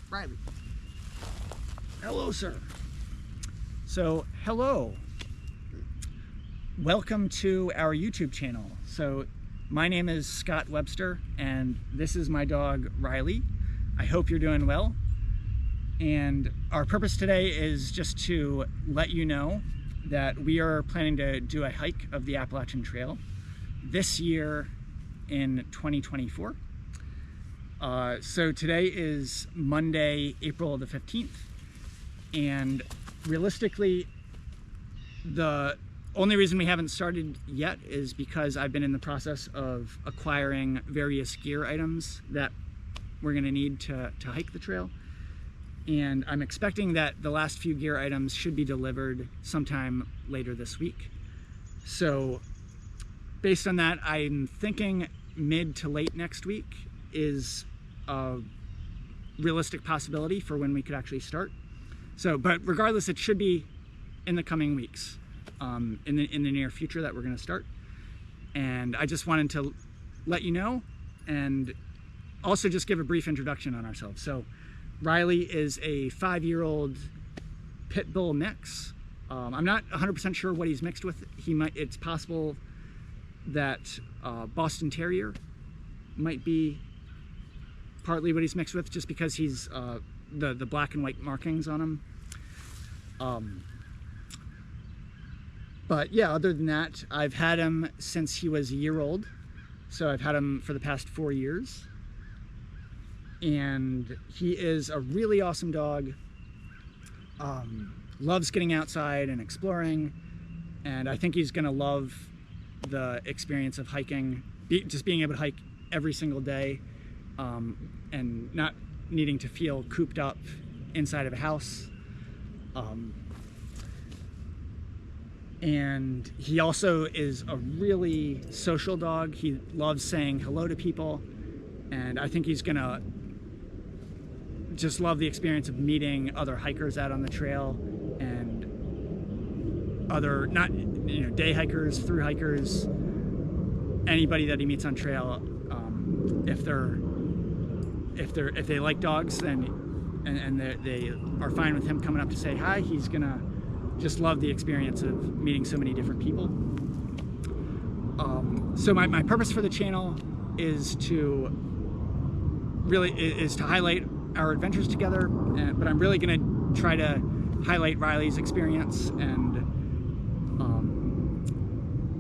Riley. Hello, sir. So, hello. Welcome to our YouTube channel. So, my name is Scott Webster, and this is my dog, Riley. I hope you're doing well. And our purpose today is just to let you know that we are planning to do a hike of the Appalachian Trail this year in 2024. So today is Monday, April the 15th, and realistically, the only reason we haven't started yet is because I've been in the process of acquiring various gear items that we're going to need to hike the trail. And I'm expecting that the last few gear items should be delivered sometime later this week. So based on that, I'm thinking mid to late next week is a realistic possibility for when we could actually start. So, but regardless, it should be in the coming weeks, in the near future that we're going to start. And I just wanted to let you know and also just give a brief introduction on ourselves. So Riley is a 5-year-old pit bull mix. I'm not 100% sure what he's mixed with. It's possible that Boston Terrier might be partly what he's mixed with, just because he's the black and white markings on him. But yeah, other than that, I've had him since he was a year old. So I've had him for the past 4 years. And he is a really awesome dog. Loves getting outside and exploring. And I think he's gonna love the experience of hiking, just being able to hike every single day, and not needing to feel cooped up inside of a house. And he also is a really social dog. He loves saying hello to people, and I think he's gonna just love the experience of meeting other hikers out on the trail, and other, not, day hikers, through hikers, anybody that he meets on trail. If they like dogs, then and they are fine with him coming up to say hi, he's gonna just love the experience of meeting so many different people. So my purpose for the channel is to highlight our adventures together, but I'm really gonna try to highlight Riley's experience and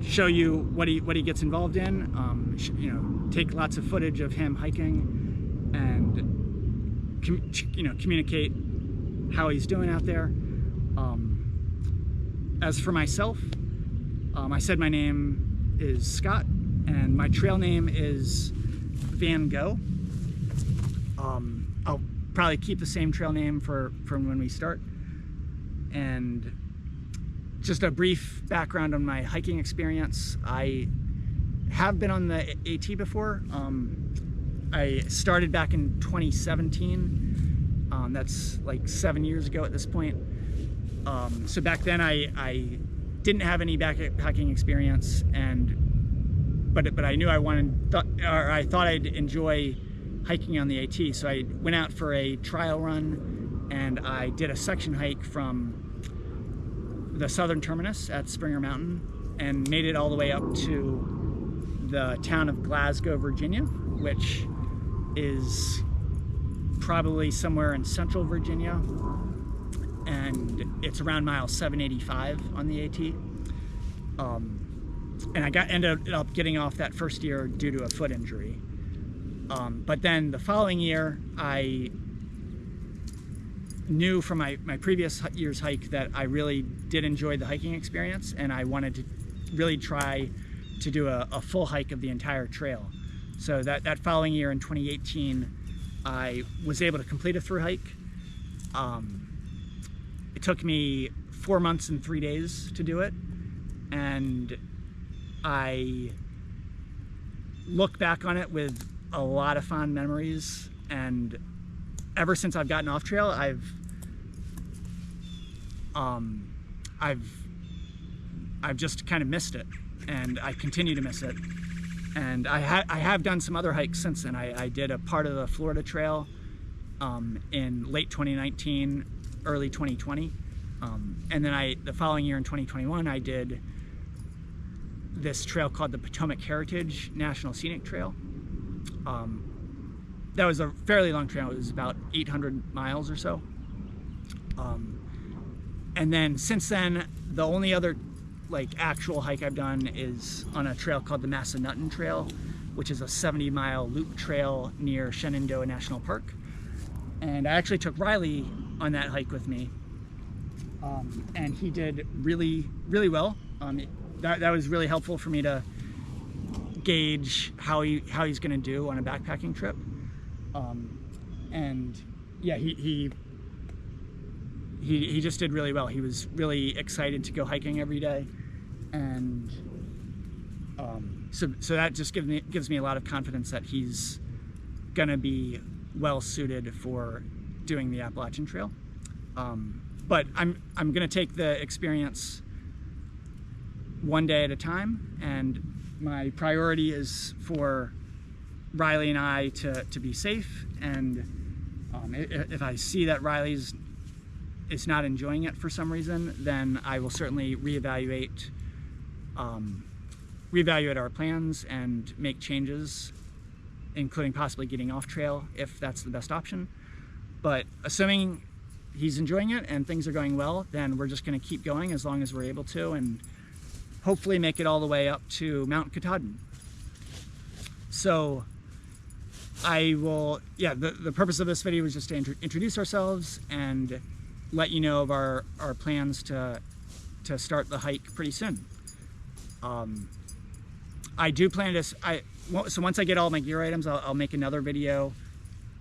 show you what he gets involved in. Take lots of footage of him hiking and communicate how he's doing out there. As for myself, I said my name is Scott, and my trail name is Van Gogh. I'll probably keep the same trail name from when we start. And just a brief background on my hiking experience. I have been on the AT before. I started back in 2017. That's like 7 years ago at this point. So back then I didn't have any backpacking experience, but I knew I thought I'd enjoy hiking on the AT. So I went out for a trial run, and I did a section hike from the southern terminus at Springer Mountain and made it all the way up to the town of Glasgow, Virginia, which is probably somewhere in central Virginia, and it's around mile 785 on the AT. And I ended up getting off that first year due to a foot injury. But then the following year, I knew from my previous year's hike that I really did enjoy the hiking experience, and I wanted to really try to do a full hike of the entire trail. So that following year in 2018, I was able to complete a Thru-Hike. It took me 4 months and 3 days to do it, and I look back on it with a lot of fond memories. And ever since I've gotten off trail, I've just kind of missed it, and I continue to miss it. And I have done some other hikes since then. I did a part of the Florida Trail in late 2019, early 2020. And then the following year in 2021, I did this trail called the Potomac Heritage National Scenic Trail. That was a fairly long trail. It was about 800 miles or so. And then since then, the only other actual hike I've done is on a trail called the Massanutten Trail, which is a 70-mile loop trail near Shenandoah National Park. And I actually took Riley on that hike with me. And he did really, really well. That was really helpful for me to gauge how he's going to do on a backpacking trip. And yeah, he just did really well. He was really excited to go hiking every day, and so that just gives me a lot of confidence that he's gonna be well suited for doing the Appalachian Trail. But I'm gonna take the experience one day at a time, and my priority is for Riley and I to be safe. And if I see that Riley's is not enjoying it for some reason, then I will certainly reevaluate our plans and make changes, including possibly getting off trail if that's the best option. But assuming he's enjoying it and things are going well, then we're just going to keep going as long as we're able to, and hopefully make it all the way up to Mount Katahdin. So the purpose of this video was just to introduce ourselves and let you know of our plans to start the hike pretty soon. I do plan to, so once I get all my gear items, I'll make another video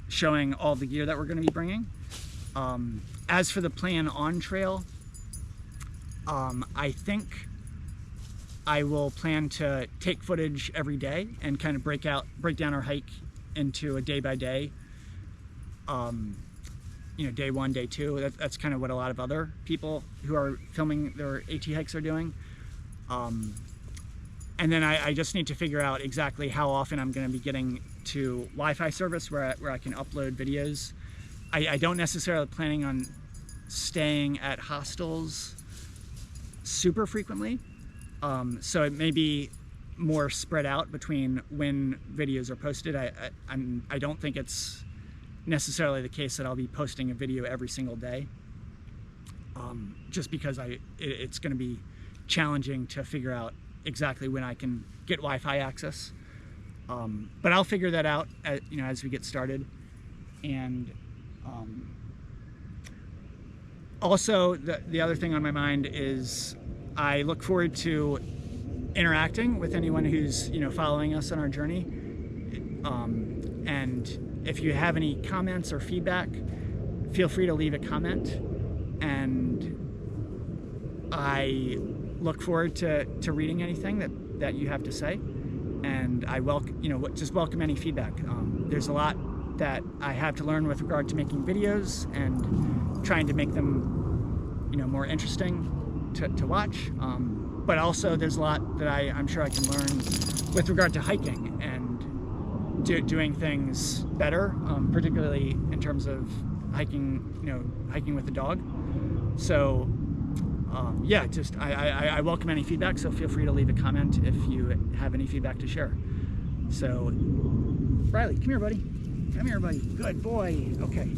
showing all the gear that we're going to be bringing. As for the plan on trail, I think I will plan to take footage every day and kind of break down our hike into a day by day. Day one, day two. That's kind of what a lot of other people who are filming their AT hikes are doing. And then I just need to figure out exactly how often I'm going to be getting to Wi-Fi service where I can upload videos. I don't necessarily planning on staying at hostels super frequently. So it may be more spread out between when videos are posted. I don't think it's necessarily the case that I'll be posting a video every single day, just because it's going to be challenging to figure out exactly when I can get Wi-Fi access. But I'll figure that out as we get started. And also the other thing on my mind is I look forward to interacting with anyone who's following us on our journey. And if you have any comments or feedback, feel free to leave a comment, and I look forward to reading anything that you have to say, and I just welcome any feedback. There's a lot that I have to learn with regard to making videos and trying to make them more interesting to watch, but also there's a lot that I'm sure I can learn with regard to hiking and doing things better, particularly in terms of hiking with the dog. So yeah, I welcome any feedback, so feel free to leave a comment if you have any feedback to share. So Riley, come here, buddy. Come here, buddy. Good boy. Okay,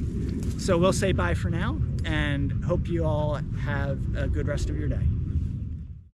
so we'll say bye for now, and hope you all have a good rest of your day.